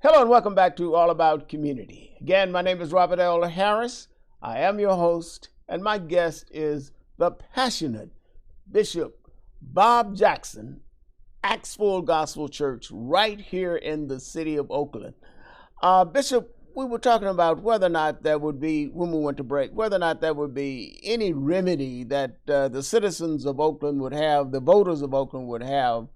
Hello and welcome back to All About Community. Again, my name is Robert L. Harris. I am your host, and my guest is the passionate Bishop Bob Jackson, Pt4 Gospel Church, right here in the city of Oakland. Bishop, we were talking about whether or not there would be, when we went to break, whether or not there would be any remedy that the citizens of Oakland would have, the voters of Oakland would have,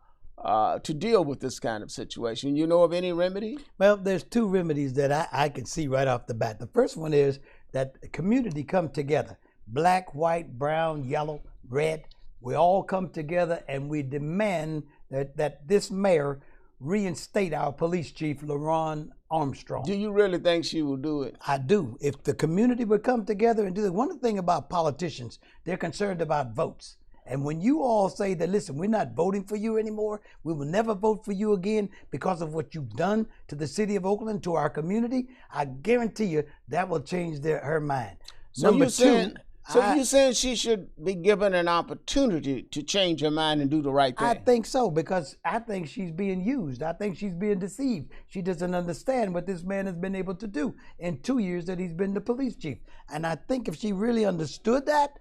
to deal with this kind of situation. You know of any remedy? Well, there's two remedies that I can see right off the bat. The first one is that the community come together. Black, white, brown, yellow, red. We all come together and we demand that this mayor reinstate our police chief, LaRon Armstrong. Do you really think she will do it? I do. If the community would come together and do it. One thing about politicians, they're concerned about votes. And when you all say that, listen, we're not voting for you anymore, we will never vote for you again because of what you've done to the city of Oakland, to our community, I guarantee you that will change her mind. So you're saying she should be given an opportunity to change her mind and do the right thing? I think so, because I think she's being used. I think she's being deceived. She doesn't understand what this man has been able to do in 2 years that he's been the police chief. And I think if she really understood that,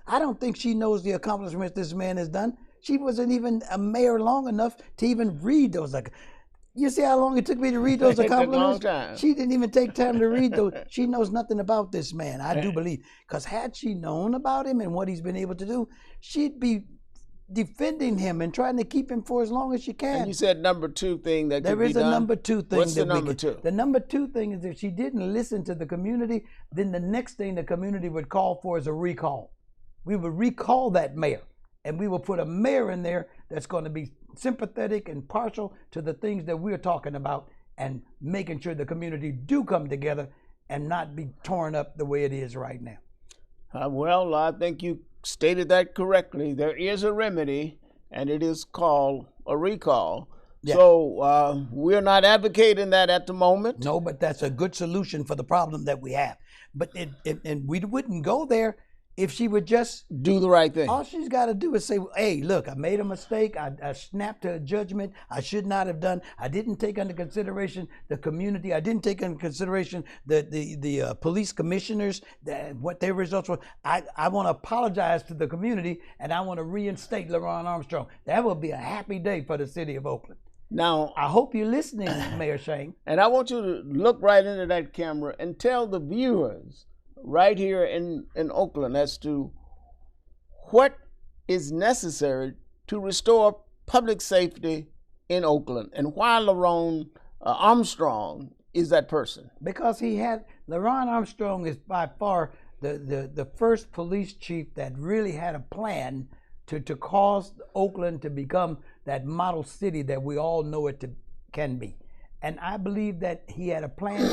I don't think she knows the accomplishments this man has done. She wasn't even a mayor long enough to even read those. You see how long it took me to read those accomplishments? It took a long time. She didn't even take time to read those. She knows nothing about this man, I do believe. Because had she known about him and what he's been able to do, she'd be defending him and trying to keep him for as long as she can. And you said number two thing that could be done? There is a number two thing. What's the number two? The number two thing is if she didn't listen to the community, then the next thing the community would call for is a recall. We would recall that mayor, and we will put a mayor in there that's going to be sympathetic and partial to the things that we're talking about, and making sure the community do come together and not be torn up the way it is right now. Well, I think you stated that correctly. There is a remedy, and it is called a recall. Yeah. So we're not advocating that at the moment. No, but that's a good solution for the problem that we have. But and we wouldn't go there if she would just do the right thing. All she's got to do is say, hey, look, I made a mistake. I snapped to a judgment I should not have done. I didn't take under consideration the community. I didn't take into consideration the police commissioners, what their results were. I want to apologize to the community, and I want to reinstate LaRon Armstrong. That will be a happy day for the city of Oakland. Now, I hope you're listening, Mayor Shane. And I want you to look right into that camera and tell the viewers right here in Oakland as to what is necessary to restore public safety in Oakland and why LaRon Armstrong is that person. Because LaRon Armstrong is by far the first police chief that really had a plan to cause Oakland to become that model city that we all know it can be. And I believe that he had a plan.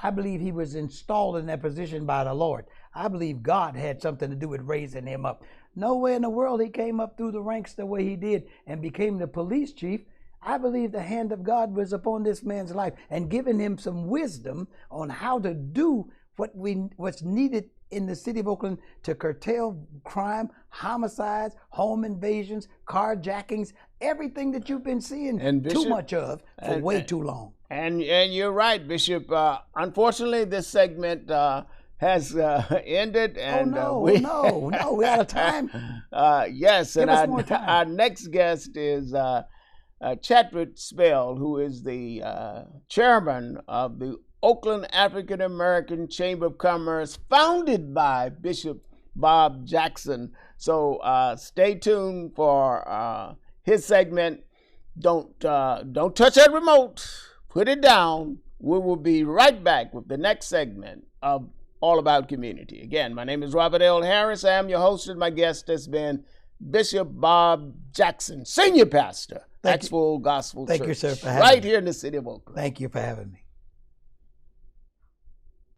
I believe he was installed in that position by the Lord. I believe God had something to do with raising him up. Nowhere in the world he came up through the ranks the way he did and became the police chief. I believe the hand of God was upon this man's life and giving him some wisdom on how to do what's needed in the city of Oakland to curtail crime, homicides, home invasions, carjackings, everything that you've been seeing too much of for way too long. And you're right, Bishop. Unfortunately, this segment has ended. And, no, we're out of time. Yes, Give us more time. Our next guest is Chadwick Spell, who is the chairman of the Oakland African American Chamber of Commerce, founded by Bishop Bob Jackson. So stay tuned for his segment. Don't touch that remote. Put it down. We will be right back with the next segment of All About Community. Again, my name is Robert L. Harris. I am your host, and my guest has been Bishop Bob Jackson, Senior Pastor, Pt4 Gospel Church. Thank you, sir, for having me. Right here in the city of Oakland. Thank you for having me.